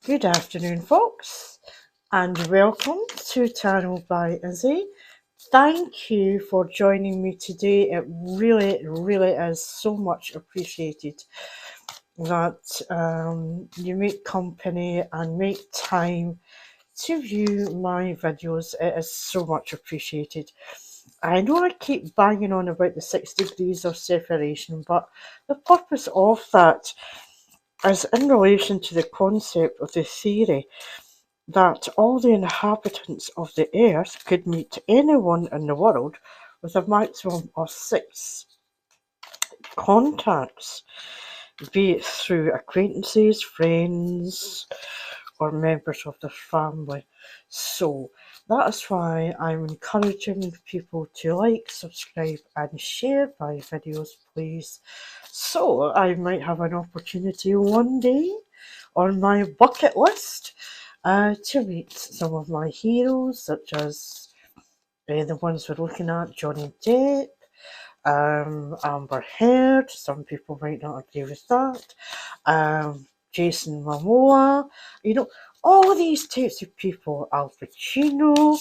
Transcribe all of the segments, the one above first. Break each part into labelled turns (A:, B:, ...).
A: Good afternoon, folks, and welcome to Tarot by Izzy. Thank you for joining me today. It really is so much appreciated that you make company and make time to view my videos. It is so much appreciated. I know I keep banging on about the 6 degrees of separation, but the purpose of that is in relation to the concept of the theory that all the inhabitants of the earth could meet anyone in the world with a maximum of 6 contacts, be it through acquaintances, friends, or members of their family. So that is why I'm encouraging people to like, subscribe, and share my videos, please. So I might have an opportunity one day on my bucket list to meet some of my heroes, such as the ones we're looking at, Johnny Depp, Amber Heard. Some people might not agree with that. Jason Momoa, all these types of people, Al Pacino,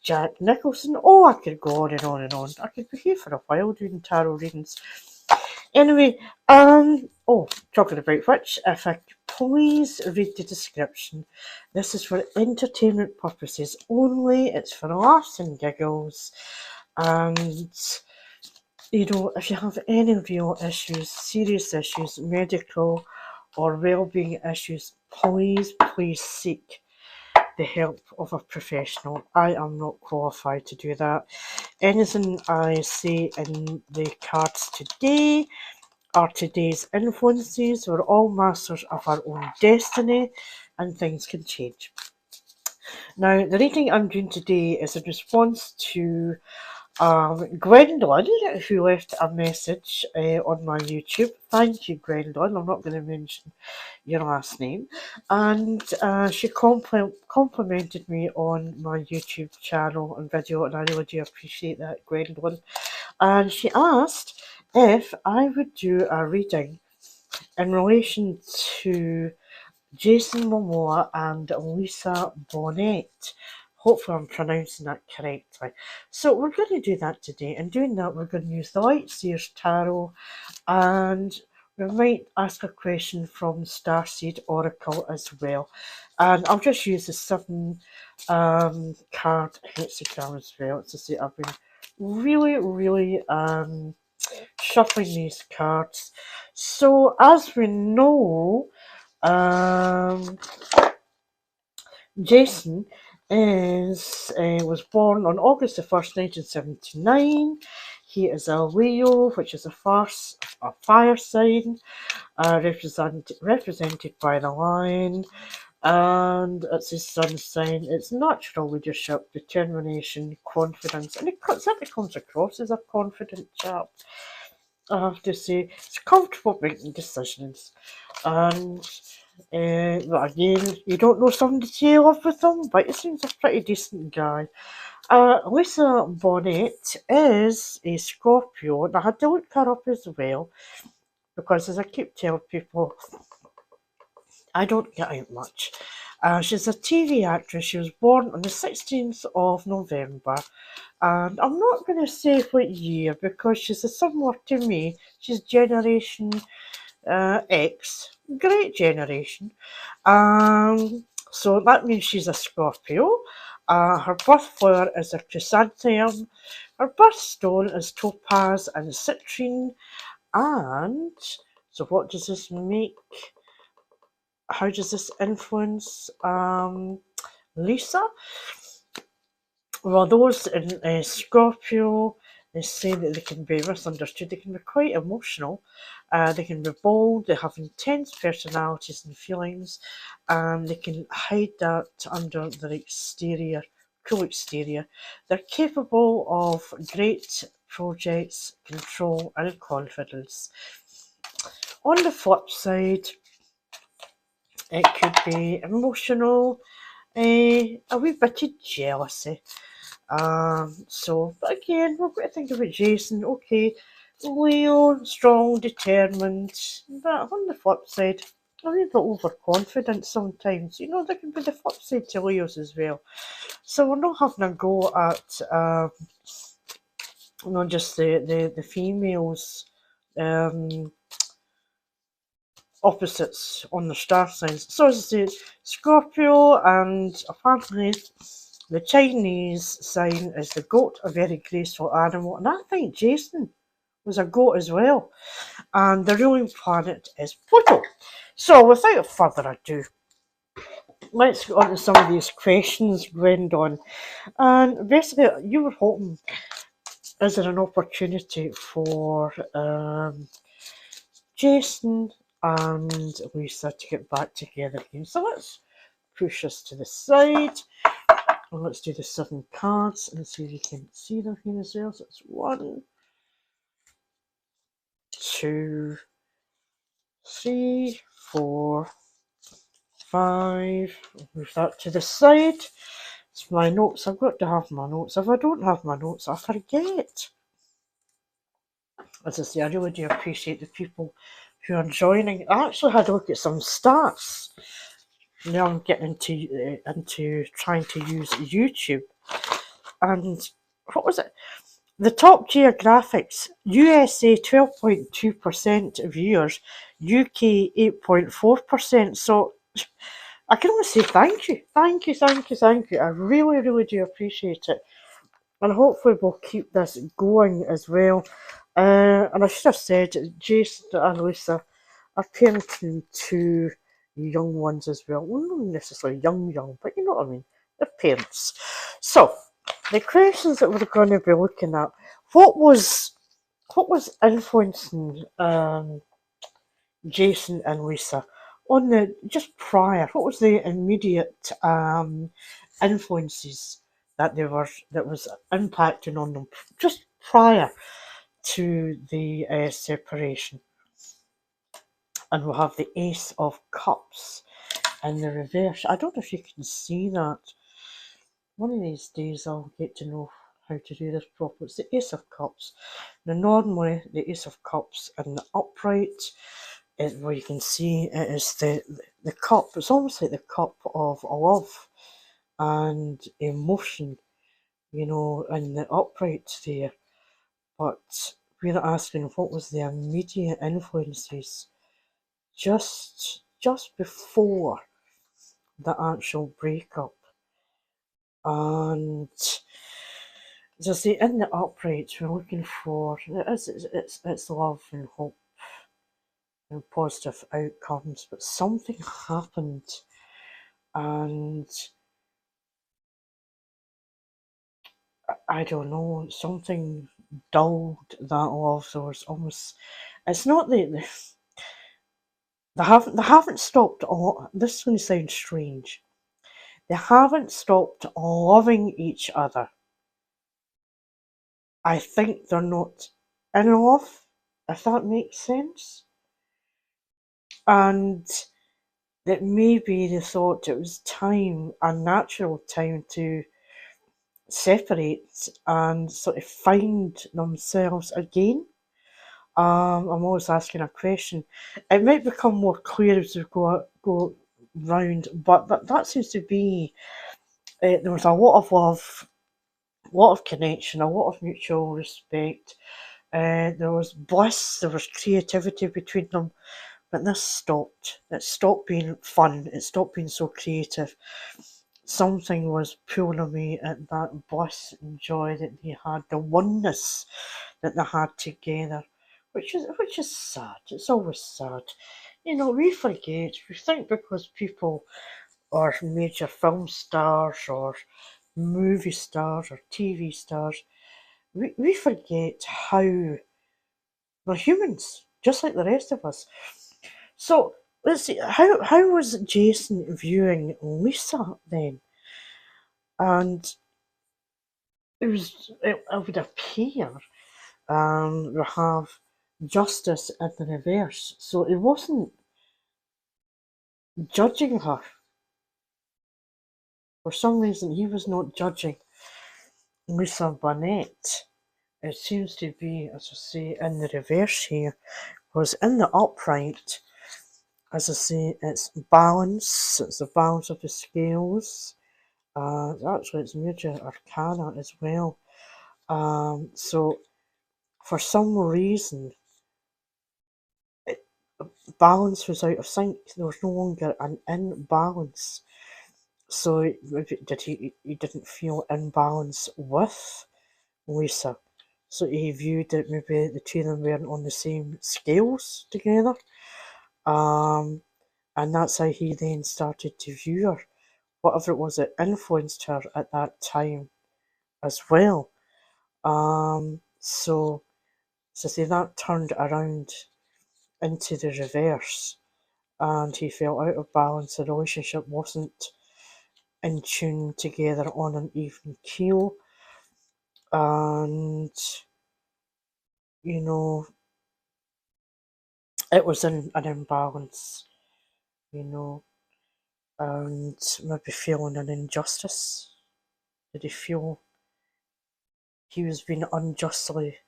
A: Jack Nicholson. Oh, I could go on and on and on. I could be here for a while doing tarot readings. Anyway, talking about which, if I could please read the description. This is for entertainment purposes only. It's for laughs and giggles. And, if you have any real issues, serious issues, medical or well-being issues, please seek the help of a professional. I am not qualified to do that. Anything I say in the cards today are today's influences. We're all masters of our own destiny and things can change. Now, the reading I'm doing today is in response to Gwendolyn, who left a message on my YouTube. Thank you, Gwendolyn. I'm not going to mention your last name. And she complimented me on my YouTube channel and video, and I really do appreciate that, Gwendolyn. And she asked if I would do a reading in relation to Jason Momoa and Lisa Bonet. Hopefully I'm pronouncing that correctly. So we're going to do that today. And doing that, we're going to use the Light Seers Tarot, and we might ask a question from Starseed Oracle as well. And I'll just use the 7 card hexagram as well. As I say, I've been really shuffling these cards. So as we know, Jason was born on August the 1st, 1979. He is a Leo, which is a fire sign, represented by the lion, and it's his sun sign. It's natural leadership, determination, confidence, and it certainly comes across as a confident chap. I have to say, it's comfortable making decisions, and but again, you don't know somebody to live with them, but he seems a pretty decent guy. Lisa Bonet is a Scorpio, and I had to look her up as well, because as I keep telling people, I don't get out much. She's a TV actress. She was born on the 16th of November, and I'm not going to say what year because she's similar to me. She's Generation X, great generation. So that means she's a Scorpio. Her birth flower is a chrysanthemum. Her birthstone is topaz and citrine. And so, what does this make? How does this influence Lisa? Well, those in Scorpio, they say that they can be misunderstood. They can be quite emotional. They can be bold. They have intense personalities and feelings, and they can hide that under their exterior, cool exterior. They're capable of great projects, control, and confidence. On the flip side, it could be emotional, a wee bit of jealousy. But again, we've got to think about Jason. Okay, Leo, strong, determined, but on the flip side, a wee bit overconfident sometimes. You know, there can be the flip side to Leos as well. So we're not having a go at not just the females opposites on the star signs. So as I say, Scorpio, and apparently the Chinese sign is the goat, a very graceful animal, and I think Jason was a goat as well. And the ruling planet is Pluto. So without further ado, let's get on to some of these questions, Gwendolyn. And basically, you were hoping, is there an opportunity for Jason and Lisa to get back together again? So let's push this to the side. And let's do the 7 cards and see if you can see them here as well. So it's 1, 2, 3, 4, 5. Move that to the side. It's my notes. I've got to have my notes. If I don't have my notes, I forget. As I say, I really do appreciate the people who are joining. I actually had a look at some stats. Now I'm getting into trying to use YouTube. And what was it? The top geographics: USA 12.2% viewers, UK 8.4%. So I can only say thank you. Thank you, thank you, thank you. I really, really do appreciate it. And hopefully we'll keep this going as well. And I should have said, Jason and Lisa are parenting 2 young ones as well. Well, not necessarily young, but you know what I mean. They're parents. So, the questions that we're going to be looking at, what was influencing Jason and Lisa on the just prior? What was the immediate influences that was impacting on them just prior to the separation? And we'll have the Ace of Cups in the reverse. I don't know if you can see that. One of these days I'll get to know how to do this properly. It's the Ace of Cups. Now normally the Ace of Cups in the upright is where you can see it is the cup. It's almost like the cup of love and emotion, you know, in the upright there. But we're asking what was the immediate influences just before the actual breakup. And as I say, in the upright, we're looking for it's love and hope and positive outcomes, but something happened, and I don't know, something dulled that love. There was almost, it's not that they haven't stopped. This is going to sound strange. They haven't stopped loving each other. I think they're not in love, if that makes sense. And that maybe they thought it was time, a natural time to separate and sort of find themselves again. I'm always asking a question. It might become more clear as we go round, but that seems to be there was a lot of love, a lot of connection, a lot of mutual respect. There was bliss, there was creativity between them, but this stopped. It stopped being fun. It stopped being so creative. Something was pulling away at that bliss and joy that they had, the oneness that they had together, which is sad. It's always sad. You know, we forget. We think because people are major film stars or movie stars or TV stars, we forget how they're humans, just like the rest of us. So let's see, how was Jason viewing Lisa then? And it would appear we have justice in the reverse. So it wasn't judging her. For some reason, he was not judging Lisa Bonet. It seems to be, as I say, in the reverse here, was in the upright. as I say, it's balance, it's the balance of the scales. Actually, it's major arcana as well. So for some reason, it, balance was out of sync. There was no longer an imbalance. So he didn't feel in balance with Lisa. So he viewed that maybe the two of them weren't on the same scales together. And that's how he then started to view her. Whatever it was that influenced her at that time as well. So see that turned around into the reverse, and he felt out of balance. The relationship wasn't in tune together on an even keel, and you know it was in an imbalance, you know, and maybe feeling an injustice. Did he feel he was being unjustly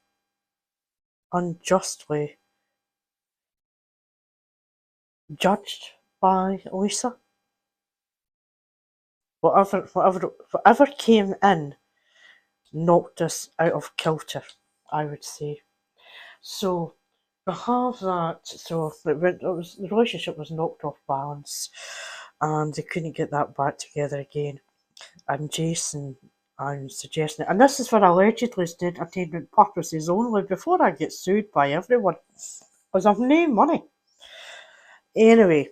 A: judged by Lisa? Whatever came in knocked us out of kilter, I would say. So we have that. So the relationship was knocked off balance, and they couldn't get that back together again. And Jason, I'm suggesting, and this is for allegedly entertainment purposes only. Before I get sued by everyone, because I've no money. Anyway,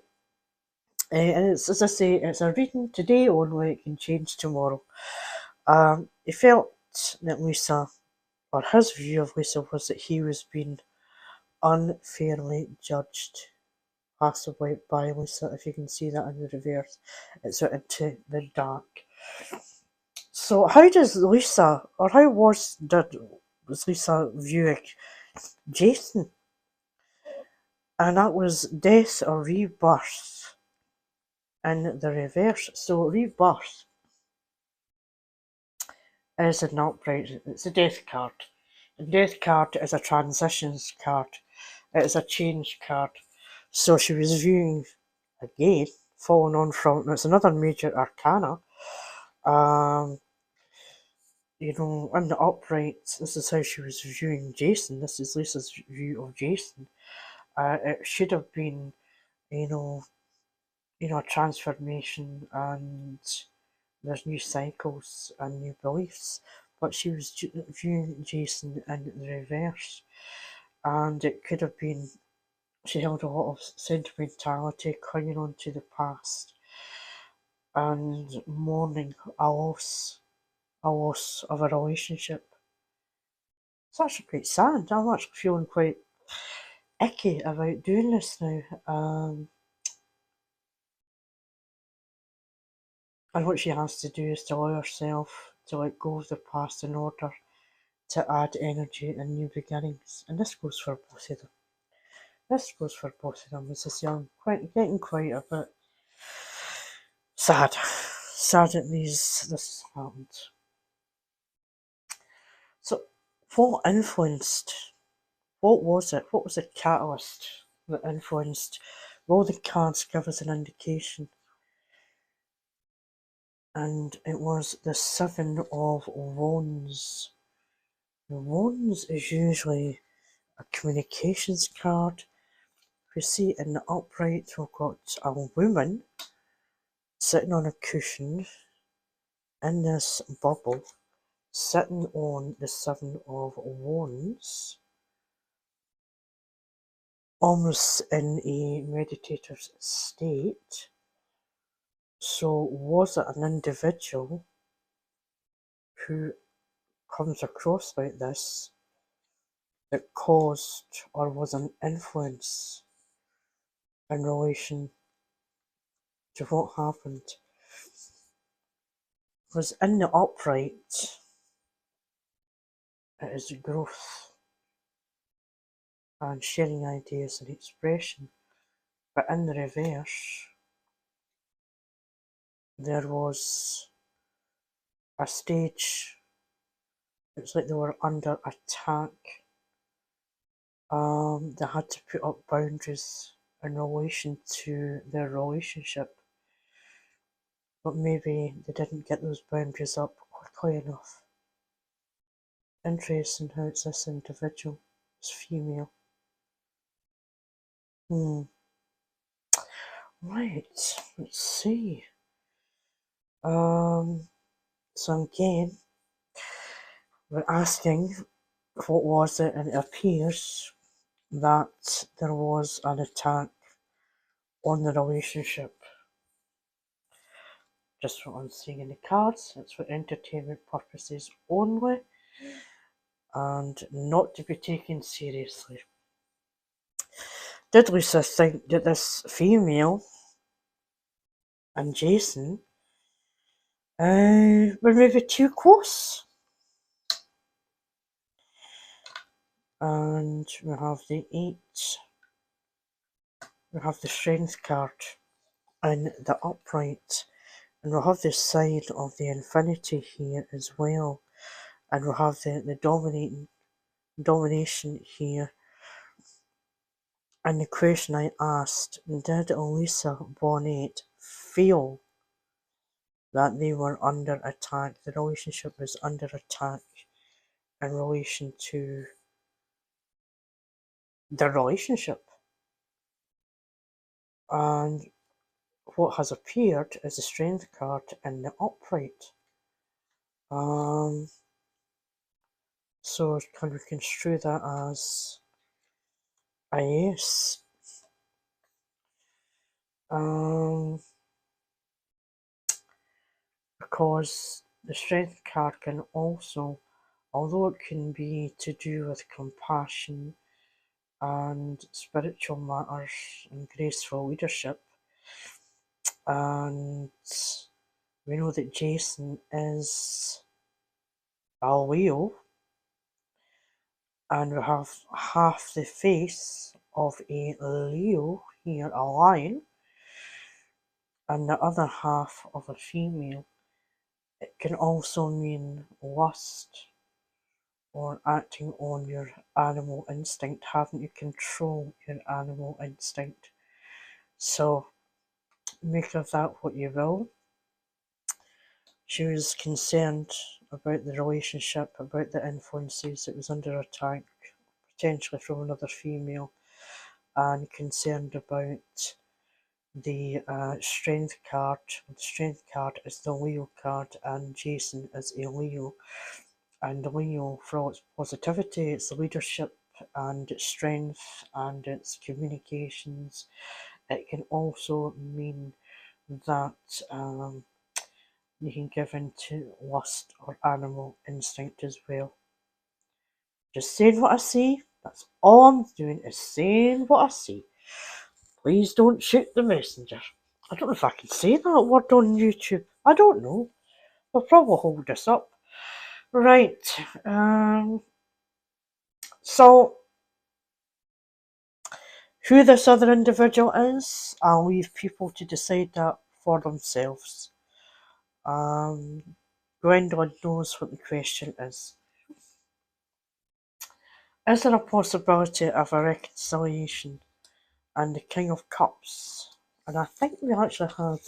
A: and it's, as I say, it's a reading today only. It can change tomorrow. He felt that Lisa, or his view of Lisa, was that he was being unfairly judged, possibly by Lisa. If you can see that in the reverse, it's out into the dark. So, how does Lisa, or how was Lisa viewing Jason? And that was death or rebirth in the reverse. So, rebirth is an upright, it's a death card. The death card is a transitions card, it is a change card. So she was viewing, again, following on from, it's another major arcana. In the upright, this is how she was viewing Jason. This is Lisa's view of Jason. It should have been, you know, a transformation, and there's new cycles and new beliefs. But she was viewing Jason in the reverse, and it could have been she held a lot of sentimentality, clinging on to the past, and mourning a loss of a relationship. It's actually quite sad. I'm actually feeling quite icky about doing this now. And what she has to do is to allow herself to let go of the past in order to add energy and new beginnings. And this goes for both of them. This goes for both of them. As I say, I'm getting quite a bit sad. Sad that this happened. So, what influenced? What was it? What was the catalyst that influenced? Will the cards give us an indication? And it was the Seven of Wands. The Wands is usually a communications card. We see in the upright we've got a woman sitting on a cushion in this bubble, sitting on the Seven of Wands, almost in a meditative state. So was it an individual who comes across like this that caused or was an influence in relation to what happened? Was in the upright, it is growth and sharing ideas and expression, but in the reverse, there was a stage. It's like they were under attack. They had to put up boundaries in relation to their relationship, but maybe they didn't get those boundaries up quickly enough. Interesting how it's this individual, it's female. Right, let's see. So again, we're asking what was it, and it appears that there was an attack on the relationship. Just what I'm seeing in the cards, it's for entertainment purposes only and not to be taken seriously. Did Lisa think that this female and Jason were maybe too close? And we have the 8, we have the strength card in the upright, and we'll have the sign of the infinity here as well, and we'll have the domination here. And the question I asked, did Lisa Bonet feel that they were under attack, the relationship was under attack in relation to the relationship? And what has appeared is the strength card in the upright. So can we construe that as a yes? Because the strength card can also, although it can be to do with compassion and spiritual matters and graceful leadership, and we know that Jason is a Leo, and we have half the face of a Leo here, a lion, and the other half of a female. It can also mean lust or acting on your animal instinct, having to control your animal instinct. So make of that what you will. She was concerned about the relationship, about the influences. It was under attack, potentially from another female, and concerned about the strength card. The strength card is the Leo card, and Jason is a Leo. And Leo, for all its positivity, its leadership, and its strength, and its communications, it can also mean that you can give into lust or animal instinct as well. Just saying what I see. That's all I'm doing, is saying what I see. Please don't shoot the messenger. I don't know if I can say that word on YouTube. I don't know. They'll probably hold us up. Right. So, who this other individual is, I'll leave people to decide that for themselves. Gwendolyn knows what the question is. Is there a possibility of a reconciliation? And the King of Cups. And I think we actually had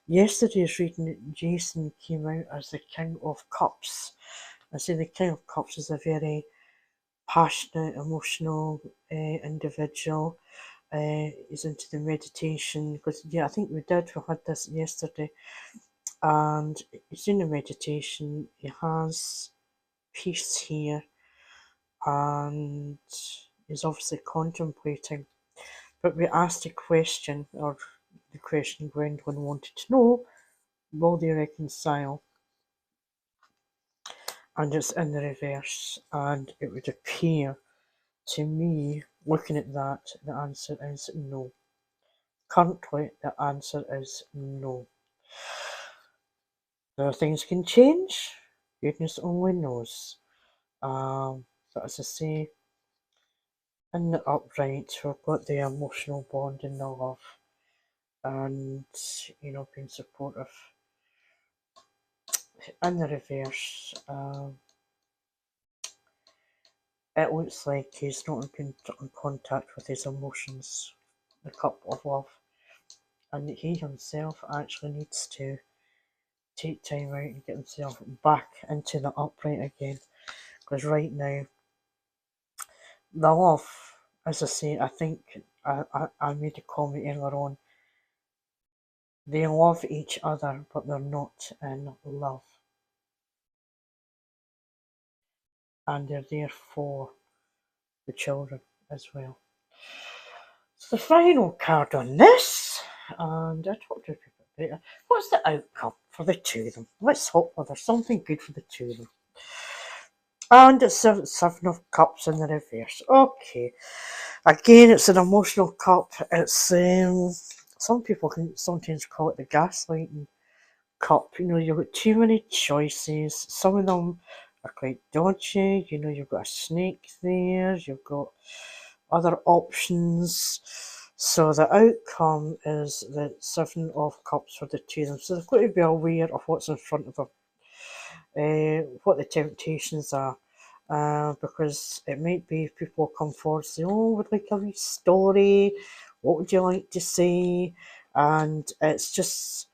A: yesterday's reading that Jason came out as the King of Cups. I say the King of Cups is a very passionate, emotional individual. He's into the meditation, because I think we had this yesterday, and he's doing the meditation. He has peace here, and he's obviously contemplating. But we asked a question, or the question Gwendolyn wanted to know, will they reconcile? And it's in the reverse, and it would appear to me, looking at that, the answer is no. Currently, the answer is no. Now, things can change, goodness only knows. But as I say, in the upright, we've got the emotional bond and the love, and being supportive. In the reverse, it looks like he's not in contact with his emotions. the cup of love, and he himself actually needs to take time out and get himself back into the upright again. Because right now, the love, as I say, I think I made a comment earlier on, they love each other, but they're not in love. And they're there for the children as well. So the final card on this, and I talked to people about it. What's the outcome for the two of them? Let's hope there's something good for the two of them. And it's Seven of Cups in the reverse. Okay. Again, it's an emotional cup. It's some people can sometimes call it the gaslighting cup. You know, you've got too many choices. Some of them are quite dodgy. You know, you've got a snake there. You've got other options. So the outcome is the Seven of Cups for the two of them. So they've got to be aware of what's in front of them, what the temptations are. Because it might be people come forward and say, oh, would like a wee story, what would you like to say? And it's just,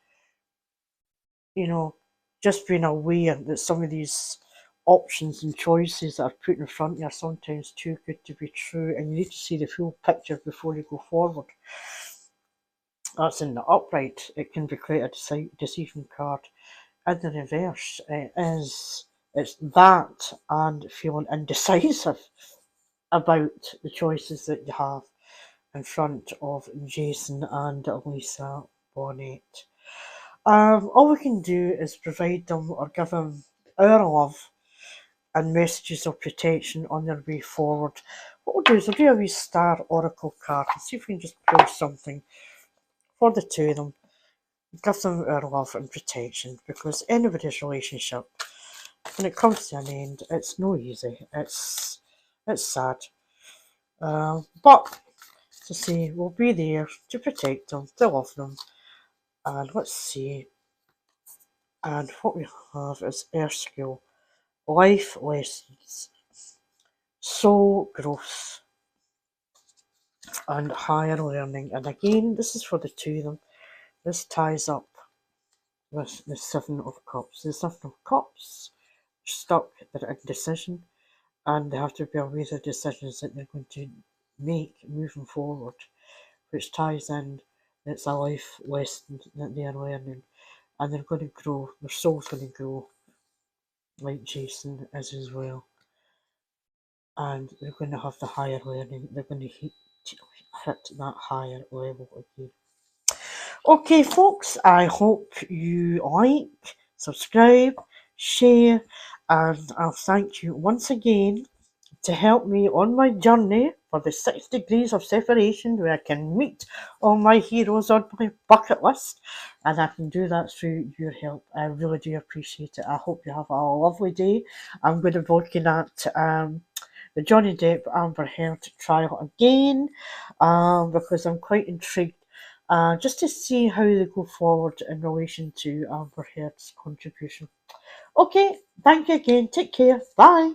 A: you know, just being aware that some of these options and choices that are put in front of you are sometimes too good to be true, and you need to see the full picture before you go forward. That's in the upright. It can be quite a decision card. In the reverse, it's that and feeling indecisive about the choices that you have in front of Jason and Lisa Bonet. All we can do is provide them or give them our love and messages of protection on their way forward. What we'll do is we'll do a wee star oracle card and see if we can just pull something for the two of them. Give them our love and protection, because anybody's relationship, when it comes to an end, it's no easy. It's sad. But to say we'll be there to protect them, to love them, and let's see. And what we have is Air School, life lessons, soul growth, and higher learning. And again, this is for the two of them. This ties up with the Seven of Cups. The Seven of Cups stuck their indecision, and they have to be aware of the decisions that they're going to make moving forward, which ties in. It's a life lesson that they are learning, and they're going to grow. Their soul's going to grow, like Jason is as well. And they're going to have the higher learning. They're going to hit that higher level again. Okay, folks, I hope you like, subscribe, share, and I'll thank you once again to help me on my journey for the 6 degrees of separation, where I can meet all my heroes on my bucket list, and I can do that through your help. I really do appreciate it. I hope you have a lovely day. I'm going to be looking at the Johnny Depp Amber Heard trial again, because I'm quite intrigued just to see how they go forward in relation to Amber Heard's contribution. Okay, thank you again. Take care. Bye.